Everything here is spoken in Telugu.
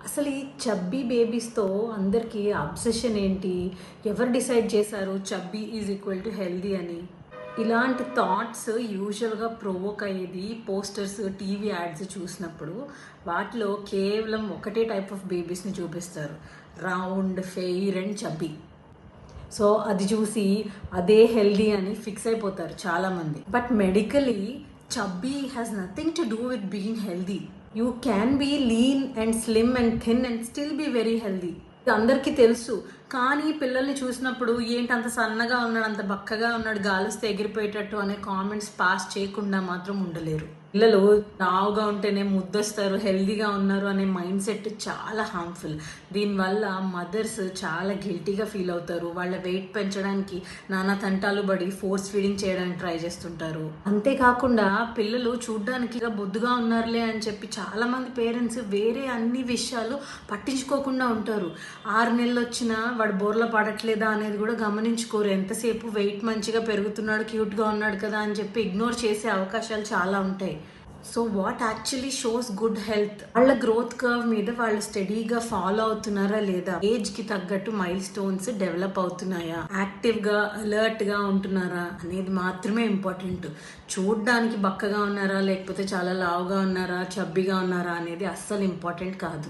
అసలు ఈ చబ్బీ బేబీస్తో అందరికీ అబ్సెషన్ ఏంటి? ఎవరు డిసైడ్ చేశారు chubby is equal to healthy అని? ఇలాంటి థాట్స్ యూజువల్గా ప్రొవోక్ అయ్యేది పోస్టర్స్, టీవీ యాడ్స్ చూసినప్పుడు. వాటిలో కేవలం ఒకటే టైప్ ఆఫ్ బేబీస్ని చూపిస్తారు, round, fair and chubby. So అది చూసి అదే హెల్దీ అని ఫిక్స్ అయిపోతారు చాలామంది. But medically chubby has nothing to do with being healthy. You can be lean and slim and thin and still be very healthy. ఇది అందరికీ తెలుసు. కానీ పిల్లల్ని చూసినప్పుడు ఏంటి అంత సన్నగా ఉన్నాడు, అంత బక్కగా ఉన్నాడు, గాలిస్తే ఎగిరిపోయేటట్టు అనే కామెంట్స్ పాస్ చేయకుండా మాత్రం ఉండలేరు. పిల్లలు లావుగా ఉంటేనే ముద్దొస్తారు, హెల్దీగా ఉన్నారు అనే మైండ్ సెట్ చాలా హార్మ్ఫుల్. దీనివల్ల మదర్స్ చాలా గిల్టీగా ఫీల్ అవుతారు. వాళ్ళ వెయిట్ పెంచడానికి నానా తంటాలు పడి ఫోర్స్ ఫీడింగ్ చేయడానికి ట్రై చేస్తుంటారు. అంతేకాకుండా పిల్లలు చూడ్డానికి బొద్దుగా ఉన్నారులే అని చెప్పి చాలా మంది పేరెంట్స్ వేరే అన్ని విషయాలు పట్టించుకోకుండా ఉంటారు. 6 నెలలు వచ్చినా వాడు బోర్ల పడట్లేదా అనేది కూడా గమనించుకోరు. ఎంతసేపు వెయిట్ మంచిగా పెరుగుతున్నాడు, క్యూట్గా ఉన్నాడు కదా అని చెప్పి ఇగ్నోర్ చేసే అవకాశాలు చాలా ఉంటాయి. So what actually shows good health? వాళ్ళ గ్రోత్ కర్వ్ మీద వాళ్ళు స్టడీగా ఫాలో అవుతున్నారా లేదా? ఏజ్కి తగ్గట్టు మైల్ స్టోన్స్ డెవలప్ అవుతున్నాయా? యాక్టివ్గా, అలర్ట్గా ఉంటున్నారా అనేది మాత్రమే ఇంపార్టెంట్. చూడ్డానికి బక్కగా ఉన్నారా లేకపోతే చాలా లావుగా ఉన్నారా, చబ్బీగా ఉన్నారా అనేది అస్సలు ఇంపార్టెంట్ కాదు.